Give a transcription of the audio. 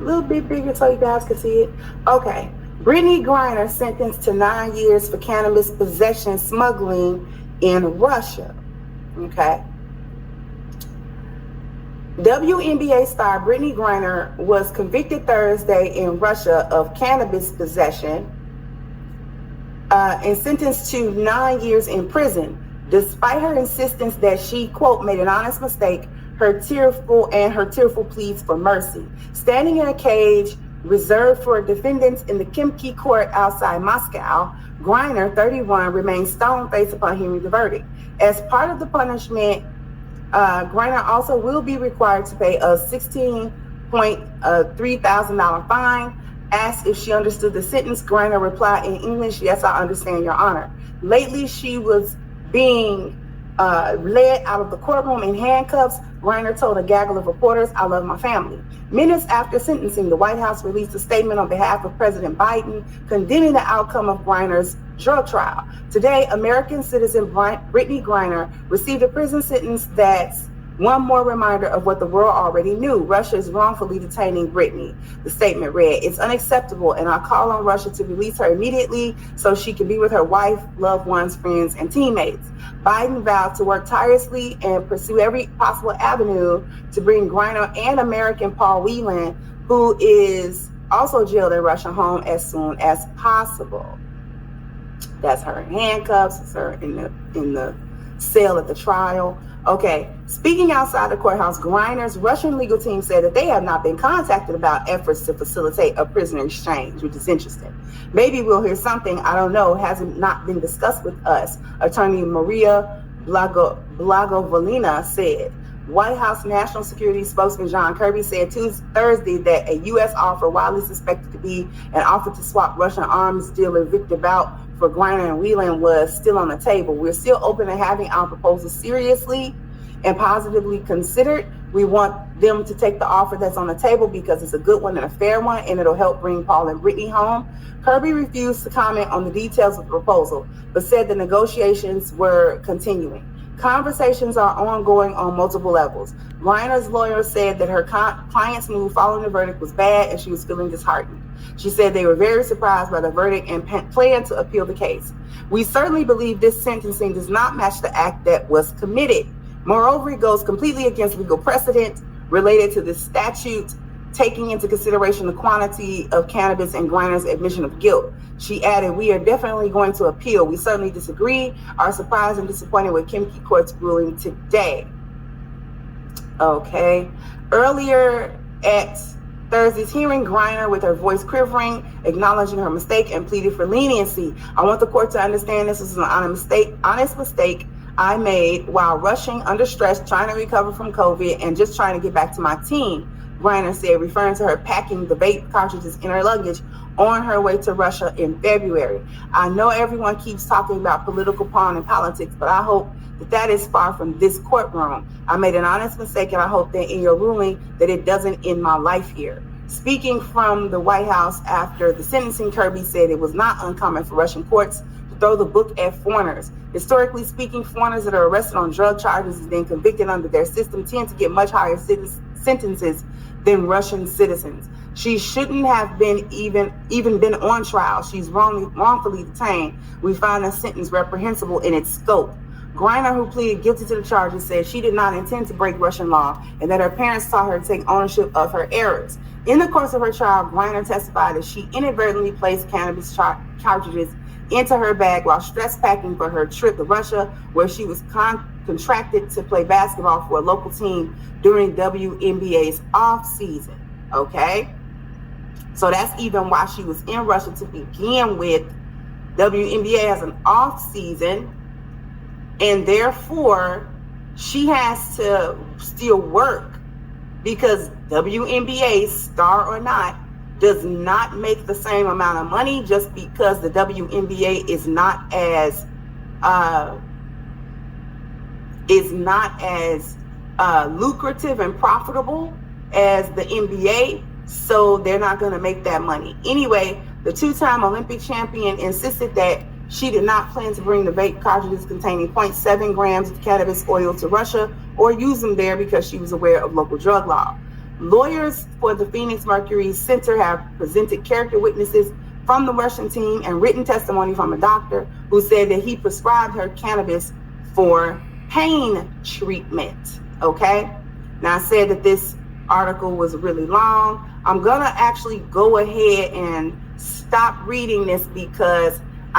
little bit bigger so you guys can see it. Okay. Brittney Griner sentenced to 9 years for cannabis possession smuggling in Russia. Okay. WNBA star Brittney Griner was convicted Thursday in Russia of cannabis possession and sentenced to 9 years in prison, despite her insistence that she, quote, made an honest mistake, her tearful pleas for mercy. Standing in a cage reserved for defendants in the Khimki court outside Moscow, Griner, 31, remains stone-faced upon hearing the verdict. As part of the punishment, Griner also will be required to pay a $16,300 fine. Asked if she understood the sentence, Griner replied in English, "Yes, I understand, Your Honor." Lately, she was being led out of the courtroom in handcuffs. Griner told a gaggle of reporters, "I love my family." Minutes after sentencing, the White House released a statement on behalf of President Biden condemning the outcome of Griner's drug trial. Today, American citizen Brittney Griner received a prison sentence that's one more reminder of what the world already knew. Russia is wrongfully detaining Brittney. The statement read, "It's unacceptable, and I call on Russia to release her immediately so she can be with her wife, loved ones, friends, and teammates." Biden vowed to work tirelessly and pursue every possible avenue to bring Griner and American Paul Whelan, who is also jailed in Russia, home as soon as possible. That's her in handcuffs. It's her in the cell at the trial. Okay, speaking outside the courthouse, Griner's Russian legal team said that they have not been contacted about efforts to facilitate a prisoner exchange, which is interesting. Maybe we'll hear something, I don't know, hasn't not been discussed with us, attorney Maria Blagovolina said. White House National Security spokesman John Kirby said Thursday that a U.S. offer, widely suspected to be an offer to swap Russian arms dealer Victor Bout for Griner and Whelan, was still on the table. We're still open to having our proposals seriously and positively considered. We want them to take the offer that's on the table because it's a good one and a fair one, and it'll help bring Paul and Brittney home. Kirby refused to comment on the details of the proposal, but said the negotiations were continuing. Conversations are ongoing on multiple levels. Griner's lawyer said that her client's move following the verdict was bad and she was feeling disheartened. She said they were very surprised by the verdict and plan to appeal the case. "We certainly believe this sentencing does not match the act that was committed. Moreover, it goes completely against legal precedent related to this statute, taking into consideration the quantity of cannabis and Griner's admission of guilt." She added, "We are definitely going to appeal. We certainly disagree, are surprised and disappointed with Khimki Court's ruling today." Okay. Earlier at Thursday's hearing, Griner, with her voice quivering, acknowledging her mistake and pleaded for leniency. "I want the court to understand this was an honest mistake I made while rushing under stress, trying to recover from COVID and just trying to get back to my team," Griner said, referring to her packing the vape cartridges in her luggage on her way to Russia in February. "I know everyone keeps talking about political pawn and politics, but I hope that is far from this courtroom. I made an honest mistake, and I hope that in your ruling that it doesn't end my life here." Speaking from the White House after the sentencing, Kirby said it was not uncommon for Russian courts to throw the book at foreigners. Historically speaking, foreigners that are arrested on drug charges and then convicted under their system tend to get much higher sentences than Russian citizens. She shouldn't have been even been on trial. She's wrongfully detained. We find the sentence reprehensible in its scope. Griner, who pleaded guilty to the charges, said she did not intend to break Russian law and that her parents taught her to take ownership of her errors. In the course of her trial, Griner testified that she inadvertently placed cannabis cartridges into her bag while stress packing for her trip to Russia, where she was contracted to play basketball for a local team during WNBA's off season. Okay, so that's even why she was in Russia to begin with. WNBA has an off season, and therefore she has to still work because WNBA, star or not, does not make the same amount of money just because the WNBA is not as lucrative and profitable as the NBA, so they're not going to make that money. Anyway, the two-time Olympic champion insisted that she did not plan to bring the vape cartridges containing 0.7 grams of cannabis oil to Russia or use them there because she was aware of local drug law. Lawyers for the Phoenix Mercury Center have presented character witnesses from the Russian team and written testimony from a doctor who said that he prescribed her cannabis for pain treatment. Okay. Now, I said that this article was really long. I'm gonna actually go ahead and stop reading this because